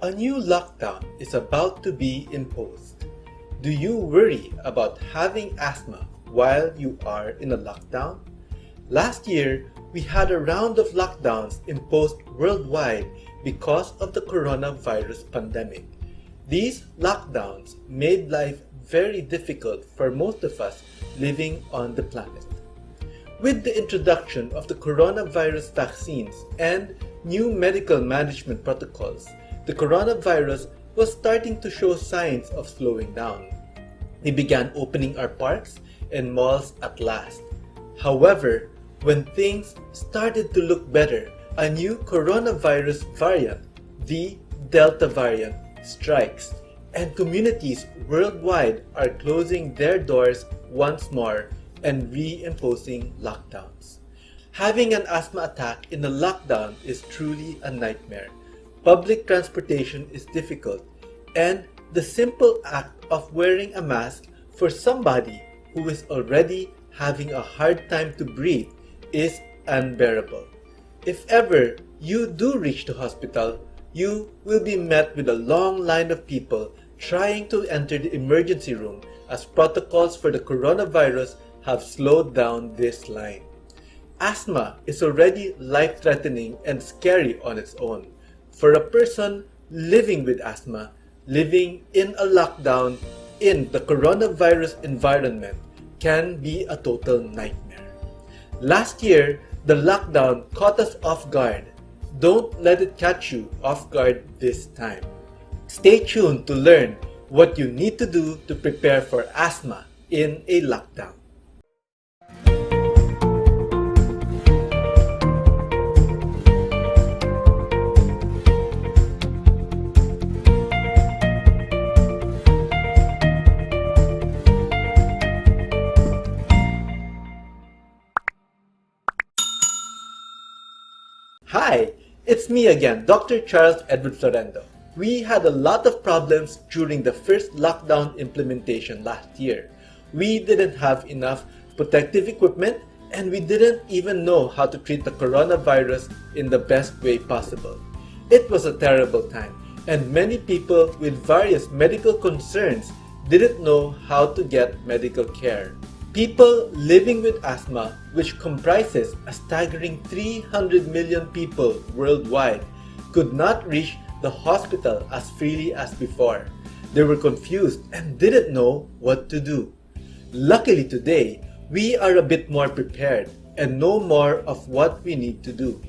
A new lockdown is about to be imposed. Do you worry about having asthma while you are in a lockdown? Last year, we had a round of lockdowns imposed worldwide because of the coronavirus pandemic. These lockdowns made life very difficult for most of us living on the planet. With the introduction of the coronavirus vaccines and new medical management protocols, the coronavirus was starting to show signs of slowing down. We began opening our parks and malls at last. However, when things started to look better, a new coronavirus variant, the Delta variant, strikes, and communities worldwide are closing their doors once more and reimposing lockdowns. Having an asthma attack in a lockdown is truly a nightmare. Public transportation is difficult, and the simple act of wearing a mask for somebody who is already having a hard time to breathe is unbearable. If ever you do reach the hospital, you will be met with a long line of people trying to enter the emergency room as protocols for the coronavirus have slowed down this line. Asthma is already life-threatening and scary on its own. For a person living with asthma, living in a lockdown in the coronavirus environment can be a total nightmare. Last year, the lockdown caught us off guard. Don't let it catch you off guard this time. Stay tuned to learn what you need to do to prepare for asthma in a lockdown. Hi, it's me again, Dr. Charles Edward Florendo. We had a lot of problems during the first lockdown implementation last year. We didn't have enough protective equipment, and we didn't even know how to treat the coronavirus in the best way possible. It was a terrible time, and many people with various medical concerns didn't know how to get medical care. People living with asthma, which comprises a staggering 300 million people worldwide, could not reach the hospital as freely as before. They were confused and didn't know what to do. Luckily today, we are a bit more prepared and know more of what we need to do.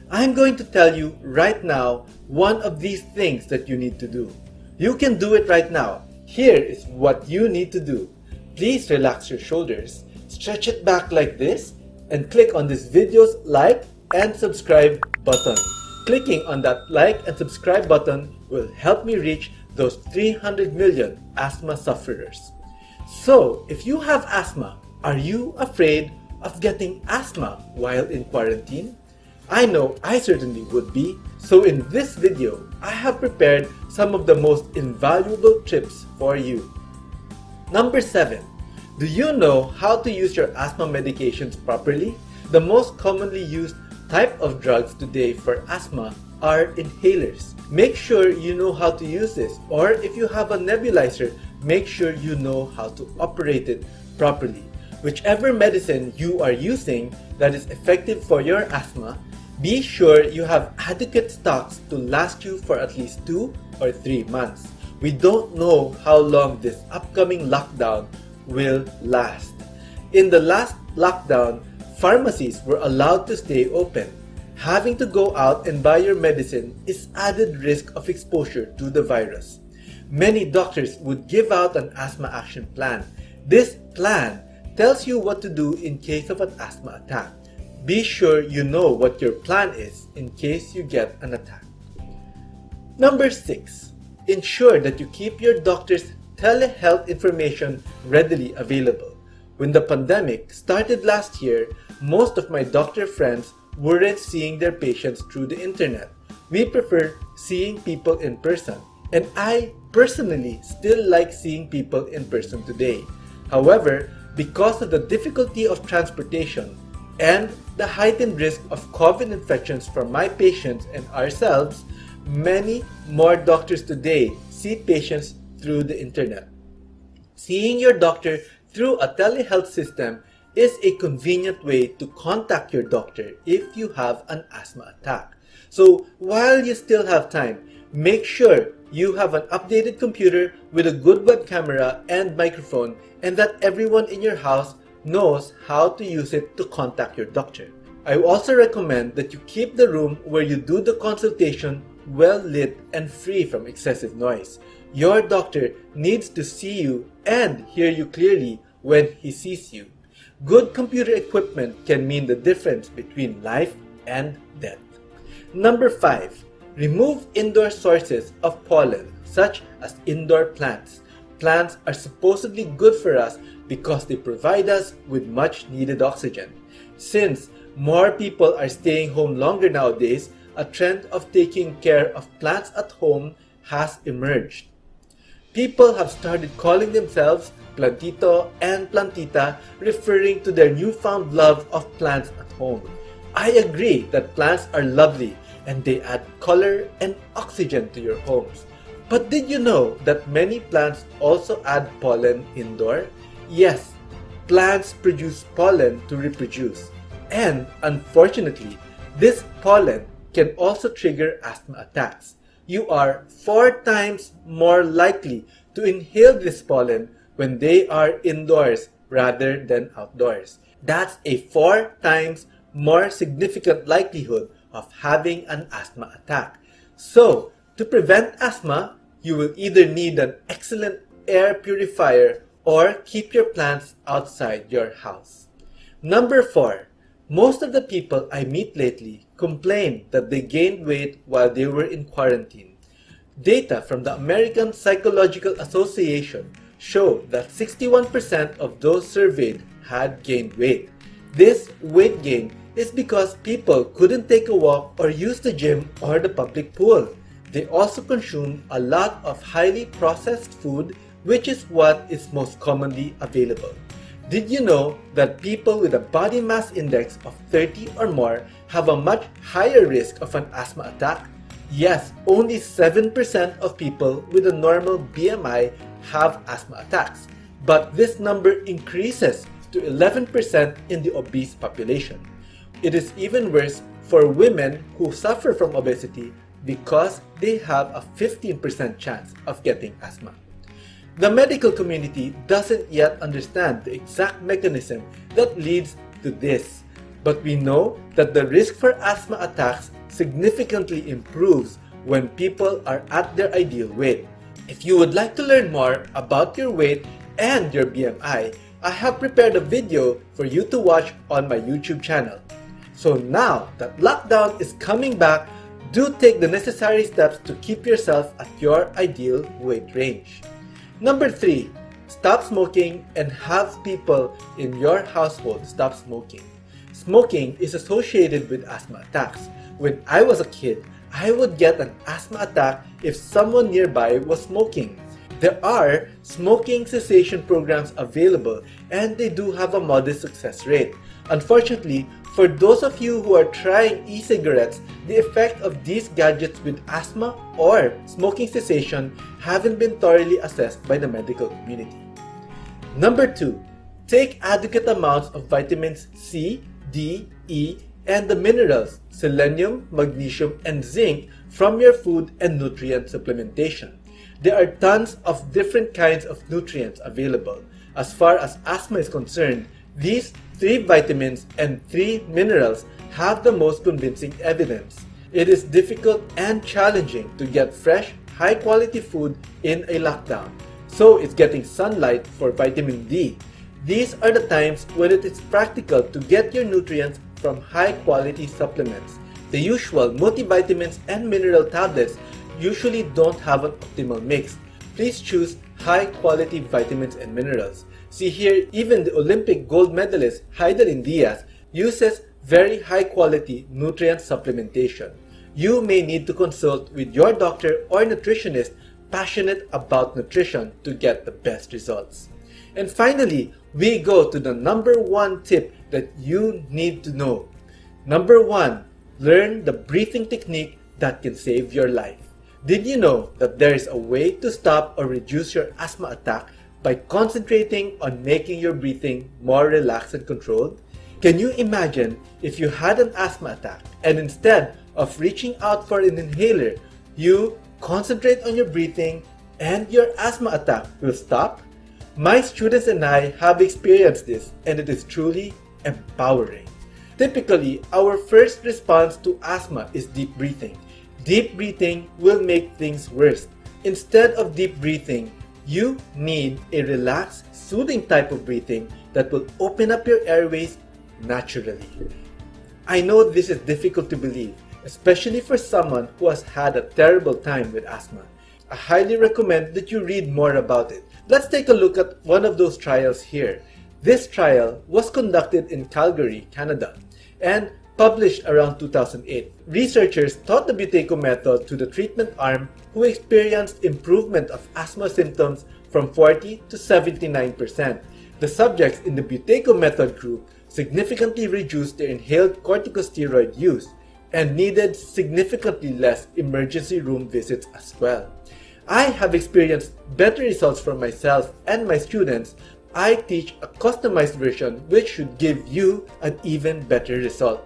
I'm going to tell you right now one of these things that you need to do. You can do it right now. Here is what you need to do. Please relax your shoulders, stretch it back like this, and click on this video's like and subscribe button. Clicking on that like and subscribe button will help me reach those 300 million asthma sufferers. So, if you have asthma, are you afraid of getting asthma while in quarantine? I know I certainly would be. So in this video, I have prepared some of the most invaluable tips for you. Number 7. Do you know how to use your asthma medications properly? The most commonly used type of drugs today for asthma are inhalers. Make sure you know how to use this, or if you have a nebulizer, make sure you know how to operate it properly. Whichever medicine you are using that is effective for your asthma, be sure you have adequate stocks to last you for at least 2 or 3 months. We don't know how long this upcoming lockdown will last. In the last lockdown, pharmacies were allowed to stay open. Having to go out and buy your medicine is added risk of exposure to the virus. Many doctors would give out an asthma action plan. This plan tells you what to do in case of an asthma attack. Be sure you know what your plan is in case you get an attack. Number 6. Ensure that you keep your doctor's telehealth information readily available. When the pandemic started last year, most of my doctor friends weren't seeing their patients through the internet. We prefer seeing people in person, and I personally still like seeing people in person today. However, because of the difficulty of transportation and the heightened risk of COVID infections for my patients and ourselves, many more doctors today see patients through the internet. Seeing your doctor through a telehealth system is a convenient way to contact your doctor if you have an asthma attack. So while you still have time, make sure you have an updated computer with a good web camera and microphone, and that everyone in your house knows how to use it to contact your doctor. I also recommend that you keep the room where you do the consultation well lit and free from excessive noise. Your doctor needs to see you and hear you clearly when he sees you. Good computer equipment can mean the difference between life and death. Number 5. Remove indoor sources of pollen, such as indoor plants. Plants are supposedly good for us because they provide us with much needed oxygen. Since more people are staying home longer nowadays, a trend of taking care of plants at home has emerged. People have started calling themselves plantito and plantita, referring to their newfound love of plants at home. I agree that plants are lovely and they add color and oxygen to your homes. But did you know that many plants also add pollen indoor? Yes, plants produce pollen to reproduce. And unfortunately, this pollen can also trigger asthma attacks. You are 4 times more likely to inhale this pollen when they are indoors rather than outdoors. That's a 4 times more significant likelihood of having an asthma attack. So, to prevent asthma, you will either need an excellent air purifier or keep your plants outside your house. Number 4. Most of the people I meet lately complain that they gained weight while they were in quarantine. Data from the American Psychological Association show that 61% of those surveyed had gained weight. This weight gain is because people couldn't take a walk or use the gym or the public pool. They also consume a lot of highly processed food, which is what is most commonly available. Did you know that people with a body mass index of 30 or more have a much higher risk of an asthma attack? Yes, only 7% of people with a normal BMI have asthma attacks, but this number increases to 11% in the obese population. It is even worse for women who suffer from obesity because they have a 15% chance of getting asthma. The medical community doesn't yet understand the exact mechanism that leads to this, but we know that the risk for asthma attacks significantly improves when people are at their ideal weight. If you would like to learn more about your weight and your BMI, I have prepared a video for you to watch on my YouTube channel. So now that lockdown is coming back, do take the necessary steps to keep yourself at your ideal weight range. Number 3. Stop smoking and have people in your household stop smoking. Smoking is associated with asthma attacks. When I was a kid, I would get an asthma attack if someone nearby was smoking. There are smoking cessation programs available and they do have a modest success rate. Unfortunately, for those of you who are trying e-cigarettes, the effect of these gadgets with asthma or smoking cessation haven't been thoroughly assessed by the medical community. Number 2. Take adequate amounts of vitamins C, D, E, and the minerals selenium, magnesium, and zinc from your food and nutrient supplementation. There are tons of different kinds of nutrients available. As far as asthma is concerned, these 3 vitamins and 3 minerals have the most convincing evidence. It is difficult and challenging to get fresh, high-quality food in a lockdown, so it's getting sunlight for vitamin D. These are the times when it is practical to get your nutrients from high-quality supplements. The usual multivitamins and mineral tablets usually don't have an optimal mix. Please choose high-quality vitamins and minerals. See here, even the Olympic gold medalist Heidelin Diaz uses very high-quality nutrient supplementation. You may need to consult with your doctor or nutritionist passionate about nutrition to get the best results. And finally, we go to the number 1 tip that you need to know. Number 1, learn the breathing technique that can save your life. Did you know that there is a way to stop or reduce your asthma attack by concentrating on making your breathing more relaxed and controlled? Can you imagine if you had an asthma attack and instead of reaching out for an inhaler, you concentrate on your breathing and your asthma attack will stop? My students and I have experienced this, and it is truly empowering. Typically, our first response to asthma is deep breathing. Deep breathing will make things worse. Instead of deep breathing, you need a relaxed, soothing type of breathing that will open up your airways naturally. I know this is difficult to believe, especially for someone who has had a terrible time with asthma. I highly recommend that you read more about it. Let's take a look at one of those trials here. This trial was conducted in Calgary, Canada, and published around 2008. Researchers taught the Buteyko method to the treatment arm who experienced improvement of asthma symptoms from 40 to 79%. The subjects in the Buteyko method group significantly reduced their inhaled corticosteroid use and needed significantly less emergency room visits as well. I have experienced better results for myself and my students. I teach a customized version which should give you an even better result.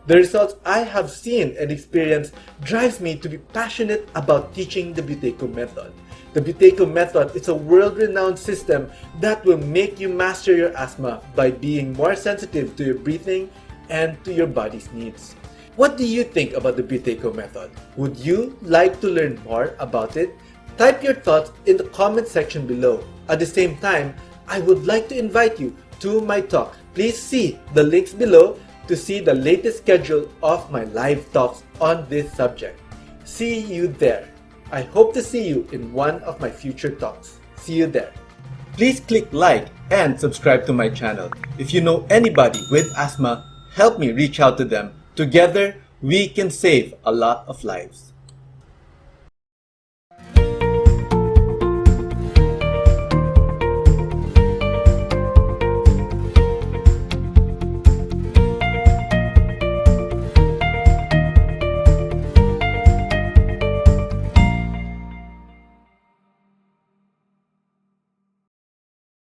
The results I have seen and experienced drives me to be passionate about teaching the Buteyko method. The Buteyko method is a world-renowned system that will make you master your asthma by being more sensitive to your breathing and to your body's needs. What do you think about the Buteyko method? Would you like to learn more about it? Type your thoughts in the comment section below. At the same time, I would like to invite you to my talk. Please see the links below to see the latest schedule of my live talks on this subject. See you there. I hope to see you in one of my future talks. See you there. Please click like and subscribe to my channel. If you know anybody with asthma, help me reach out to them. Together, we can save a lot of lives.